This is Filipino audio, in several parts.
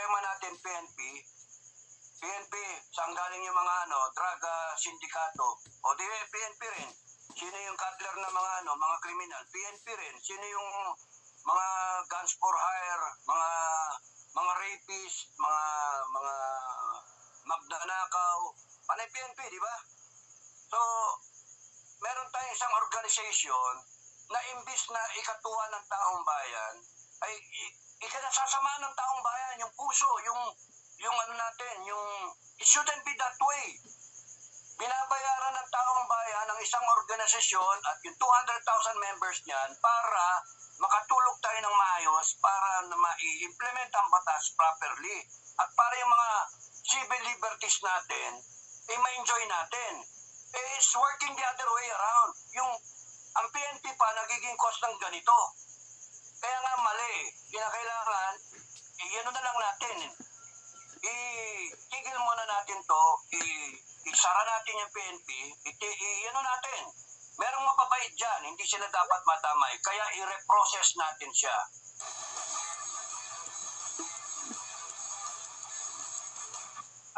problema natin, PNP, saan galing yung mga drug sindikato? O di PNP rin. Sino yung cuddler na mga kriminal? PNP rin. Sino yung mga guns for hire, mga rapist, mga magnanakaw? Panay PNP, di ba? So, meron tayong isang organization na imbis na ikatuwa ng taong bayan, ay ikinasasamaan ng taong bayan, yung puso, yung natin, it shouldn't be that way. Binabayaran ng taong bayan ng isang organisasyon at yung 200,000 members niyan para makatulog tayo ng maayos, para na ma-implement ang batas properly. At para yung mga civil liberties natin, ma-enjoy natin. It's working the other way around. Ang PNP pa nagiging cause ng ganito. Kaya nga mali. Kinakailangan, ano na lang natin. Itigil muna natin to, isara natin yung PNP, ano natin. Merong mapabait dyan, hindi sila dapat matamay. Kaya i-reprocess natin siya.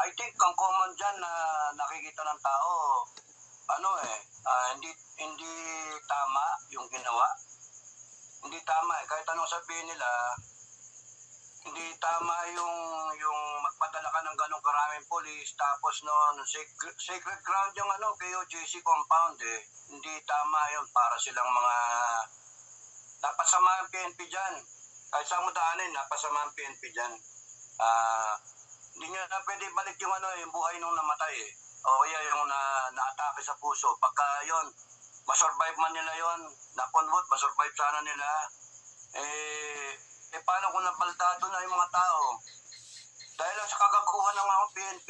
I think ang common dyan na nakikita ng tao, hindi tama yung ginawa. Hindi tama eh. Kahit anong sabihin nila, hindi tama yung magpadala ka ng ganong karaming polis, tapos sacred ground yung KOJC compound eh. Hindi tama yun, para silang mga napasama ang PNP dyan. Kahit saan mo daanin, napasama ang PNP dyan. Hindi nyo na pwede balik yung buhay nung namatay eh. O kaya yung na-atake sa puso. Pagka yun, masurvive man nila yun, napunwot, masurvive sana nila. Paano kung napaldado na yung mga tao? Dahil lang sa kagaguhan ng mga PNP,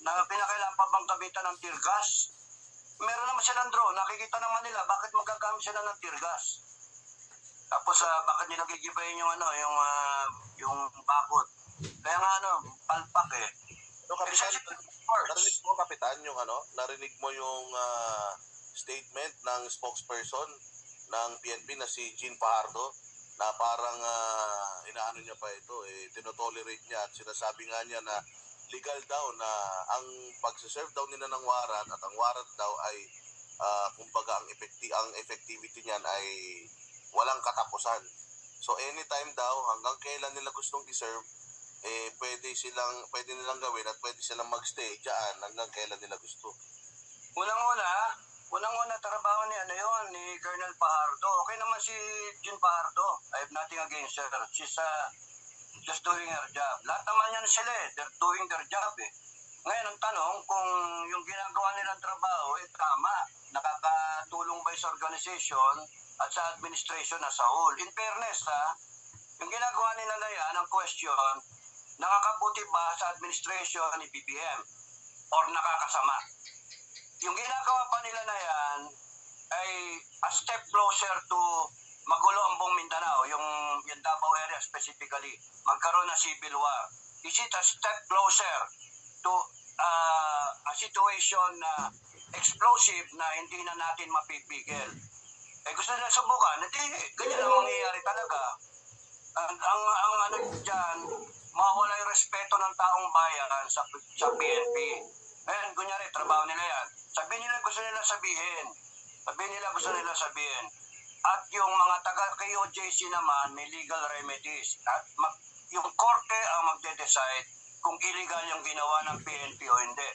na pinakailangan pa bang gamitan ng tear gas? Meron naman silang drone, nakikita naman nila, bakit magagamit sila ng tear gas? Tapos, bakit nila gigibayin yung bakod? Kaya nga, palpak eh. So, Kapitan, narinig mo, Kapitan, narinig mo yung statement ng spokesperson ng PNP na si Jean Fajardo, na parang inaano niya pa ito, tinotolerate niya at sinasabi nga niya na legal daw na ang pagsaserve daw nila ng warrant at ang warrant daw ay kumbaga ang effectivity niyan ay walang katapusan. So anytime daw, hanggang kailan nila gustong i-serve, pwede nilang gawin at pwede silang magstay diyan hanggang kailan nila gusto. Unang-una, trabaho ni Colonel Fajardo. Okay naman si Jean Fajardo. I have nothing against her. She's just doing her job. Lahat naman yan sila eh. They're doing their job eh. Ngayon, ang tanong, kung yung ginagawa nilang trabaho tama, nakakatulong ba sa organization at sa administration as a whole. In fairness, yung ginagawa nila yan, ang question, nakakabuti ba sa administration ni BBM or nakakasama? Yung ginagawa pa nila na yan ay a step closer to magulo ang buong Mindanao, yung Davao area specifically, magkaroon ng civil war. Is it a step closer to a situation na explosive na hindi na natin mapipigil? Gusto nila subukan, hindi, ganyan ang mangyayari talaga. Ang dyan, mawala yung respeto ng taong bayan sa PNP. Ngayon, kunyari, trabaho nila yan. Sabihin nila gusto nila sabihin. At yung mga taga-KOJC naman, may legal remedies. At yung korte ang magde-decide kung illegal yung ginawa ng PNP o hindi.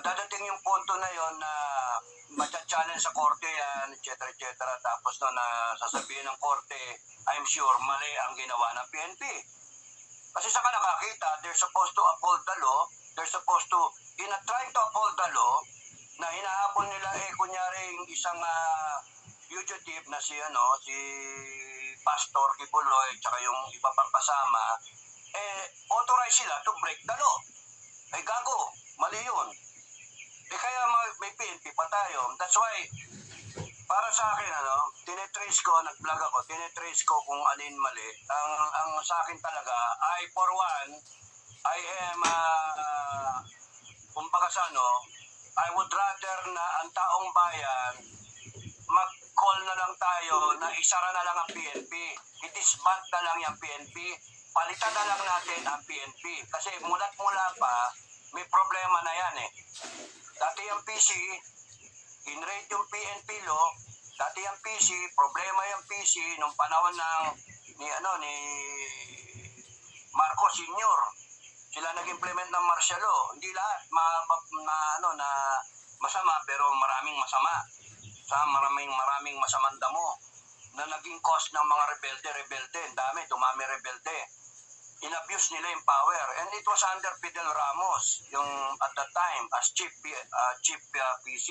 Dadating yung punto na yon na matcha-challenge sa korte yan, etc. Tapos na sasabihin ng korte, I'm sure mali ang ginawa ng PNP. Kasi saka nakakita, they're supposed to uphold the law. They're supposed to, trying to uphold the law, na hinahabol nila kunyari yung isang fugitive na si Pastor Kibuloy tsaka yung iba pang kasama, authorize sila to break the law. Gago, mali yun. Kaya may PNP pa tayo. That's why, para sa akin, nag-vlog ako, tinetrace ko kung alin mali. Ang sa akin talaga, for one, I am, I would rather na ang taong bayan mag-call na lang tayo na isara na lang ang PNP. I-disband na lang yung PNP palitan na lang natin ang PNP. Kasi mula pa, may problema na yan eh. Dati yung PC, in-rate yung PNP law, dati yung PC, problema yung PC nung panahon ng ni Marcos Sr. Sila nag-implement ng martial law. Hindi lahat na masama, pero maraming masama. Maraming masamang damo na naging cause ng mga rebelde. Ang dami, dumami rebelde. In-abuse nila yung power. And it was under Fidel Ramos, yung at that time, as chief PC.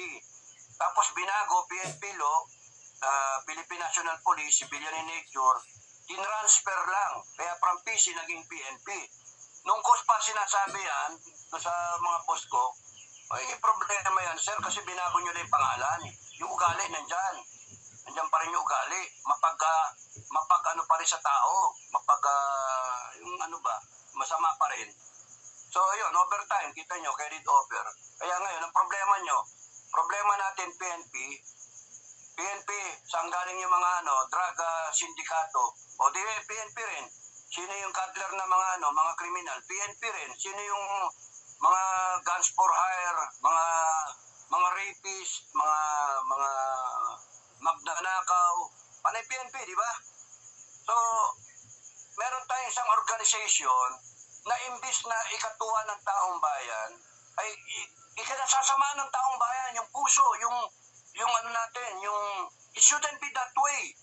Tapos binago, PNP law, Philippine National Police, civilian in nature, tinransfer lang. Kaya from PC naging PNP. Nung cause pa sinasabi yan, sa mga boss ko, ay problema yan, sir, kasi binago nyo lang yung pangalan. Yung ugali nandyan. Nandyan pa rin yung ugali. Mapag ano pa rin sa tao. Yung ano ba, masama pa rin. So, ayun, overtime, kita nyo, carried over. Kaya ngayon, ang problema natin, PNP, saan galing yung mga drug sindikato? O di, PNP rin. Sino yung cuddler na mga kriminal? PNP rin. Sino yung mga guns for hire, mga rapist, mga magnanakaw? Panay PNP, di ba? So, meron tayong isang organization na imbis na ikatuwa ng taong bayan, ay ikinasasama ng taong bayan, yung puso, yung it shouldn't be that way.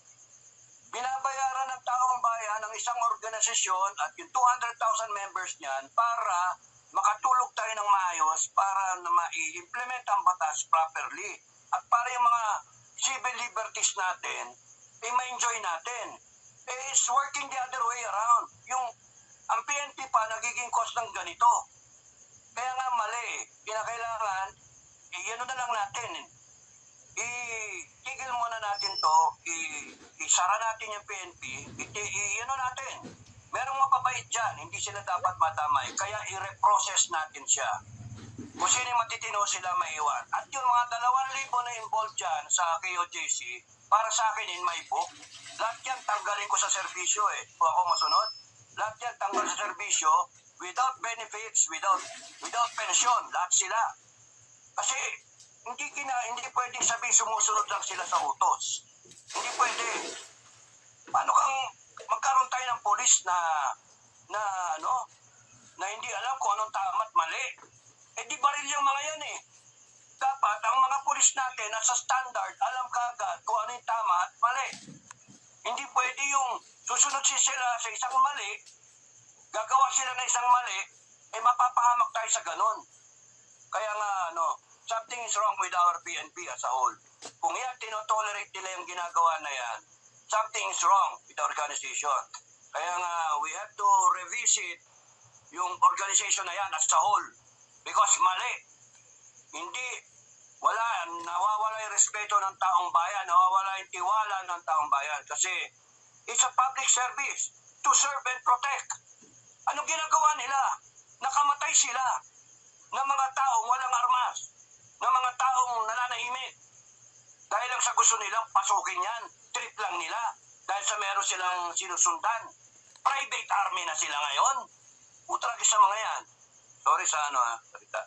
Binabayaran ng taong bayan ng isang organisasyon at yung 200,000 members niyan para makatulog tayo ng maayos, para na ma-implement ang batas properly. At para yung mga civil liberties natin, ma-enjoy natin. It's working the other way around. Ang PNP pa nagiging cause ng ganito. Kaya nga mali. Kinakailangan, ano na lang natin. Itigil muna natin to, isara natin yung PNP, natin. Merong mapabait dyan, hindi sila dapat madamay. Kaya i-reprocess natin siya. Kung sino matitino sila maiwan. At yung mga 2,000 na involved dyan sa KOJC, para sa akin in my book, lahat yan tanggalin ko sa serbisyo eh. Kung ako masunod, lahat yan tanggal sa serbisyo, without benefits, without pension, lahat sila. Kasi hindi pwedeng sabihin sumusunod lang sila sa utos. Hindi pwede. Paano kang magkaroon tayo ng polis na hindi alam kung anong tama at mali? Di baril yung mga yan eh. Dapat ang mga polis natin nasa standard, alam kagad kung ano yung tama at mali. Hindi pwede yung susunod sila sa isang mali, gagawa sila ng isang mali, mapapahamak tayo sa ganon. Kaya nga, something is wrong with our PNP as a whole. Kung yan, tinotolerate nila yung ginagawa na yan, something is wrong with the organization. Kaya nga, we have to revisit yung organization na yan as a whole. Because mali. Nawawala yung respeto ng taong bayan, nawawala yung tiwala ng taong bayan. Kasi, it's a public service to serve and protect. Anong ginagawa nila? Nakamatay sila ng mga taong walang armas, ng mga taong nananahimik. Dahil lang sa gusto nilang pasukin yan, trip lang nila. Dahil sa meron silang sinusundan. Private army na sila ngayon. Utragis sa mga yan. Sorry sa salita.